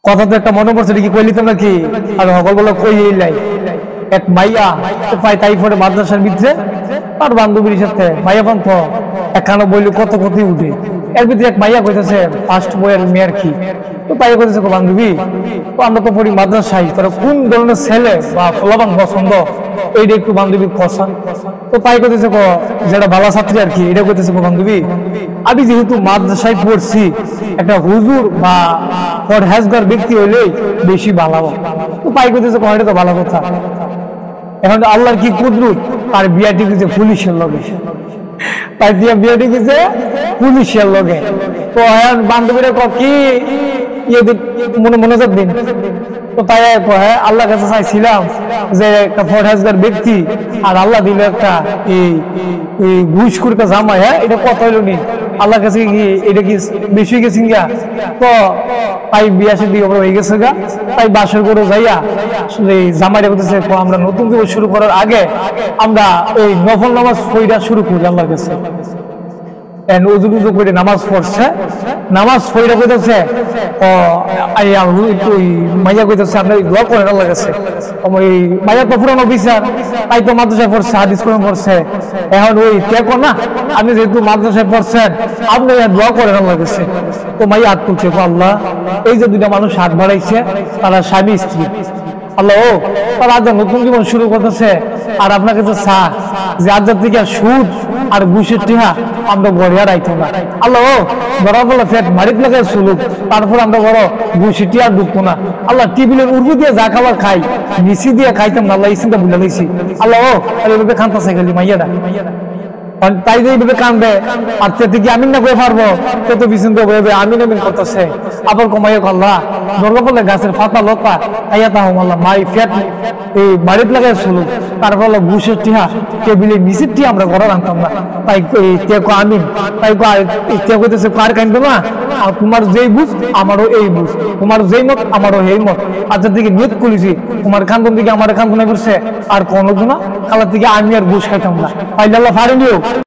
কথা তো একটা মনে পড়ছে কি কইলি তোমরা কি আর সকলগুলো কই লাই এক মাইয়া তো পাই তাই পরে মাদ্রাসার ভিতরে আর বান্ধবীর সাথে মাইয়া পন্থ একখানা বইলে কত কথাই উঠে এর ভিতরে এক মাইয়া কইতেছে ফার্স্ট বইয়ের মেয়ের কি তো পাইয়া কইতেছে বান্ধবী তো আমরা তো পড়ি মাদ্রাসায় তোরা কোন ধরনের ছেলে বা ফলাবান পছন্দ এইটা একটু বান্ধবী কষান তো পাই কইতেছে যেটা ভালো ছাত্রী আর কি এটা কইতেছে বান্ধবী আমি যেহেতু মাদ্রাসায় পড়ছি একটা হুজুর বা পরহেজগার ব্যক্তি হইলেই বেশি ভালো তো পাই কইতেছে এটা তো ভালো কথা এখন আল্লাহর কি কুদরত আর বিয়াটি কিছু পুলিশের লগে তাই দিয়া বিয়াটি কিছু পুলিশের লগে তো এখন বান্ধবীরা কি মনোযোগ দিন তো তাই আল্লাহর কাছে চাইছিলাম যে একটা পরহেজগার ব্যক্তি আর আল্লাহ দিল একটা এই ঘুষ করে জামাই এটা কত হইল নি আল্লাহর কাছে কি এটা কি বেশি গেছি গা তো তাই বিয়া শাদী হয়ে গেছে গা তাই বাসর করে যাইয়া আসলে জামাইটা বলতেছে আমরা নতুন জীবন শুরু করার আগে আমরা এই নফল নামাজ পড়া শুরু করি আল্লাহর কাছে করে নামাজ পড়ছে নামাজ পড়া কইতেছে মাইয়া কইতেছে আপনি দোয়া করেন আল্লাহর কাছে ওই মাইয়া তো পুরানো বিচার তাই তো মাদ্রাসায় পড়ছে হাদিস কোরআন পড়ছে এখন ওই দেখো না আপনি যেহেতু মাদ্রাসায় পড়ছেন আপনি দোয়া করেন আল্লাহর কাছে তো মাইয়া হাত তুলছে আল্লাহ এই যে দুইটা মানুষ হাত বাড়াইছে তারা স্বামী স্ত্রী আল্লাহ তারা আজ নতুন জীবন শুরু করতেছে আর আপনার কাছে যে আজ থেকে সুদ আর ঘুষের টিহা আমরা গড়িয়া রাইতো না আল্লাহ ধরা বলে ফেট মারিত লাগে চলুক তারপর আমরা বড় ঘুষের টিহা ঢুকতো না আল্লাহ টিবিলের উর্বু দিয়ে যা খাবার খাই নিচি দিয়ে খাইতাম না আল্লাহ এই চিন্তা বুঝে লাইছি আল্লাহ এভাবে খান্তাছে খালি মাইয়াটা তাই যে এইভাবে কান্দে আর থেকে আমি না করে পারবো তত বিচিন আমি নামিন করতেছে আবার কমাইয়া আল্লাহ ধরলো বলে গাছের পাতা লতা খাইয়া তাহ আল্লাহ মাই ফেট এই বাড়িতে লাগাই চলু তারপর ঘুষের টিহা টেবিলের নিচের টিহা আমরা ঘরে আনতাম না তাই আমিন তাই কইতেছে কার কান্দবে না আর তোমার যেই বুঝ আমারও এই বুঝ তোমার যেই মত আমারও এই মত আজকের দিকে নিয়ত করেছি তোমার খান্দন দিকে আমার খান্দনে করছে আর কোনো গুণা খালার থেকে আমি আর ঘুষ খাইতাম না তাই আল্লাহ ফারেন দিও